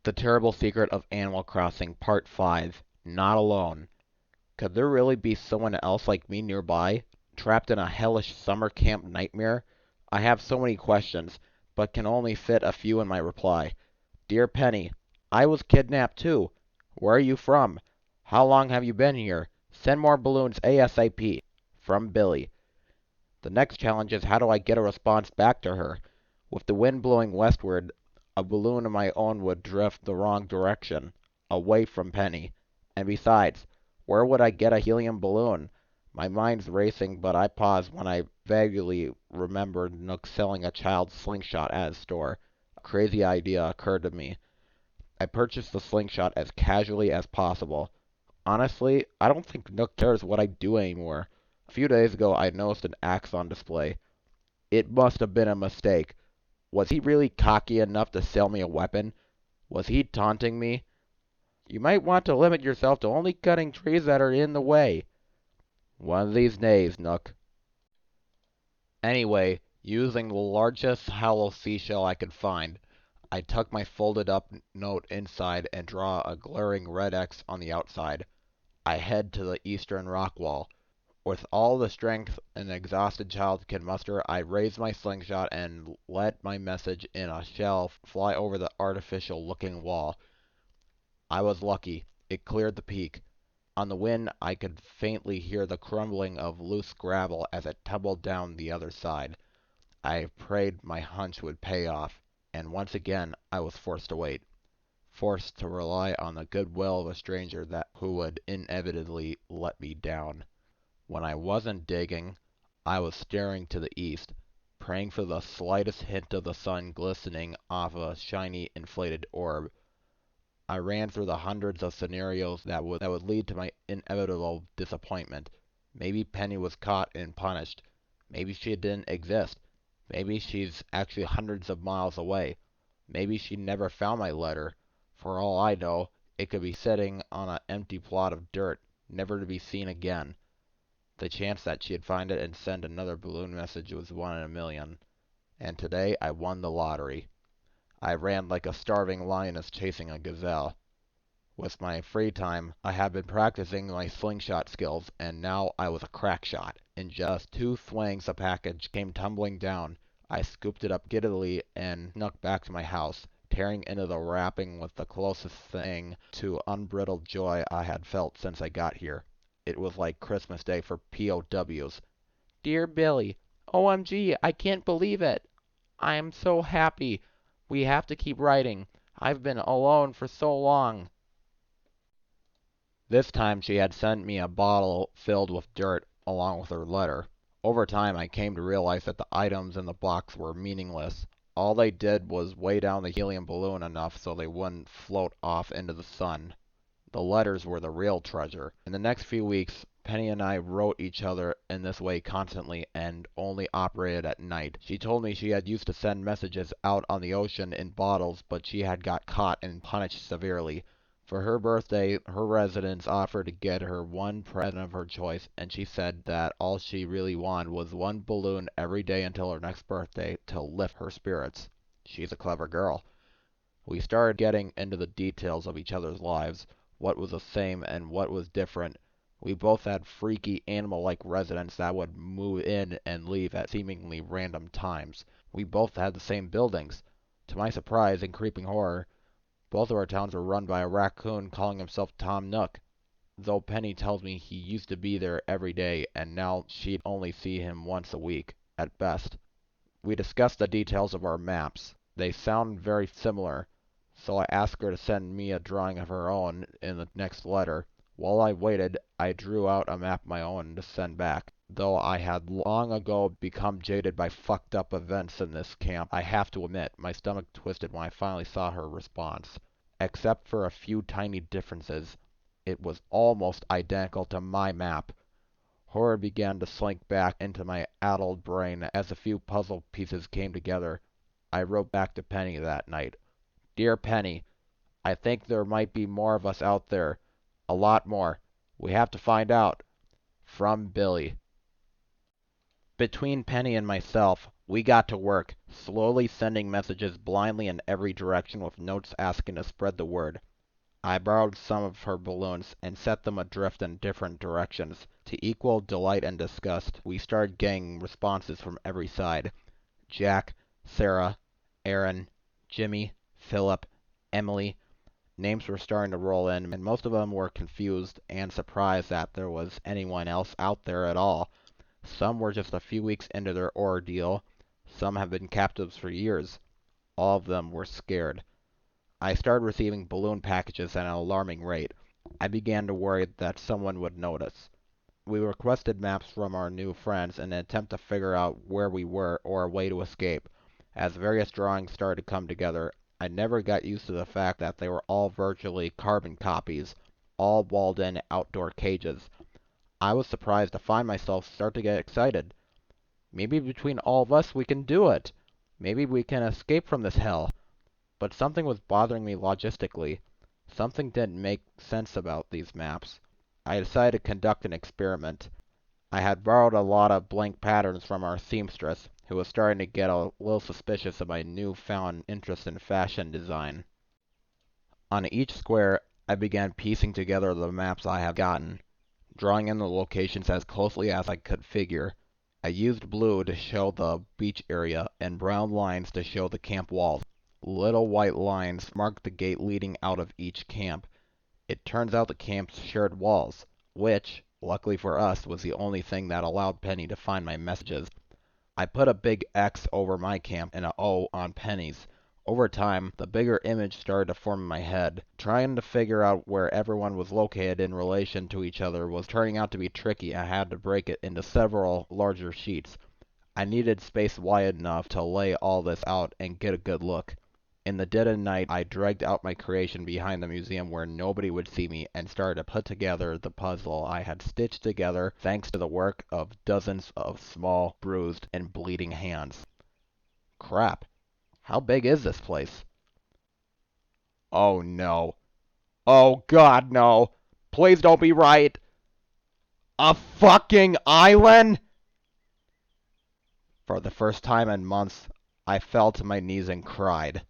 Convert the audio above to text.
The Terrible Secret of Animal Crossing Part 5. Not Alone. Could there really be someone else like me nearby, trapped in a hellish summer camp nightmare? I have so many questions, but can only fit a few in my reply. Dear Penny, I was kidnapped too. Where are you from? How long have you been here? Send more balloons ASAP. From Billy. The next challenge is how do I get a response back to her? With the wind blowing westward, a balloon of my own would drift the wrong direction, away from Penny. And besides, where would I get a helium balloon? My mind's racing, but I pause when I vaguely remember Nook selling a child's slingshot at his store. A crazy idea occurred to me. I purchased the slingshot as casually as possible. Honestly, I don't think Nook cares what I do anymore. A few days ago, I noticed an axe on display. It must have been a mistake. Was he really cocky enough to sell me a weapon? Was he taunting me? You might want to limit yourself to only cutting trees that are in the way. One of these days, Nook. Anyway, using the largest hollow seashell I could find, I tuck my folded up note inside and draw a glaring red X on the outside. I head to the eastern rock wall. With all the strength an exhausted child can muster, I raise my slingshot and let my message in a shell fly over the artificial-looking wall. I was lucky. It cleared the peak. On the wind, I could faintly hear the crumbling of loose gravel as it tumbled down the other side. I prayed my hunch would pay off, and once again I was forced to wait. Forced to rely on the goodwill of a stranger who would inevitably let me down. When I wasn't digging, I was staring to the east, praying for the slightest hint of the sun glistening off a shiny inflated orb. I ran through the hundreds of scenarios that would lead to my inevitable disappointment. Maybe Penny was caught and punished. Maybe she didn't exist. Maybe she's actually hundreds of miles away. Maybe she never found my letter. For all I know, it could be sitting on an empty plot of dirt, never to be seen again. The chance that she'd find it and send another balloon message was 1 in a million. And today I won the lottery. I ran like a starving lioness chasing a gazelle. With my free time, I had been practicing my slingshot skills, and now I was a crack shot. In just 2 swings, the package came tumbling down. I scooped it up giddily and snuck back to my house, tearing into the wrapping with the closest thing to unbridled joy I had felt since I got here. It was like Christmas Day for POWs. Dear Billy, OMG, I can't believe it. I am so happy. We have to keep writing. I've been alone for so long. This time she had sent me a bottle filled with dirt along with her letter. Over time I came to realize that the items in the box were meaningless. All they did was weigh down the helium balloon enough so they wouldn't float off into the sun. The letters were the real treasure. In the next few weeks, Penny and I wrote each other in this way constantly and only operated at night. She told me she had used to send messages out on the ocean in bottles, but she had got caught and punished severely. For her birthday, her residents offered to get her one present of her choice, and she said that all she really wanted was one balloon every day until her next birthday to lift her spirits. She's a clever girl. We started getting into the details of each other's lives. What was the same and what was different. We both had freaky animal-like residents that would move in and leave at seemingly random times. We both had the same buildings. To my surprise and creeping horror, both of our towns were run by a raccoon calling himself Tom Nook, though Penny tells me he used to be there every day and now she'd only see him once a week, at best. We discussed the details of our maps. They sound very similar, so I asked her to send me a drawing of her own in the next letter. While I waited, I drew out a map of my own to send back. Though I had long ago become jaded by fucked up events in this camp, I have to admit, my stomach twisted when I finally saw her response. Except for a few tiny differences, it was almost identical to my map. Horror began to slink back into my addled brain as a few puzzle pieces came together. I wrote back to Penny that night. Dear Penny, I think there might be more of us out there. A lot more. We have to find out. From Billy. Between Penny and myself, We got to work, slowly sending messages blindly in every direction with notes asking to spread the word. I borrowed some of her balloons and set them adrift in different directions. To equal delight and disgust, we started getting responses from every side. Jack, Sarah, Aaron, Jimmy, Philip, Emily. Names were starting to roll in, and most of them were confused and surprised that there was anyone else out there at all. Some were just a few weeks into their ordeal. Some have been captives for years. All of them were scared. I started receiving balloon packages at an alarming rate. I began to worry that someone would notice. We requested maps from our new friends in an attempt to figure out where we were or a way to escape. As various drawings started to come together, I never got used to the fact that they were all virtually carbon copies, all walled in outdoor cages. I was surprised to find myself start to get excited. Maybe between all of us we can do it. Maybe we can escape from this hell. But something was bothering me logistically. Something didn't make sense about these maps. I decided to conduct an experiment. I had borrowed a lot of blank patterns from our seamstress, who was starting to get a little suspicious of my newfound interest in fashion design. On each square, I began piecing together the maps I had gotten, drawing in the locations as closely as I could figure. I used blue to show the beach area and brown lines to show the camp walls. Little white lines marked the gate leading out of each camp. It turns out the camps shared walls, which, luckily for us, was the only thing that allowed Penny to find my messages. I put a big X over my camp and an O on Penny's. Over time, the bigger image started to form in my head. Trying to figure out where everyone was located in relation to each other was turning out to be tricky. I had to break it into several larger sheets. I needed space wide enough to lay all this out and get a good look. In the dead of night, I dragged out my creation behind the museum where nobody would see me and started to put together the puzzle I had stitched together thanks to the work of dozens of small, bruised, and bleeding hands. Crap. How big is this place? Oh no. Oh God, no. Please don't be right. A fucking island? For the first time in months, I fell to my knees and cried.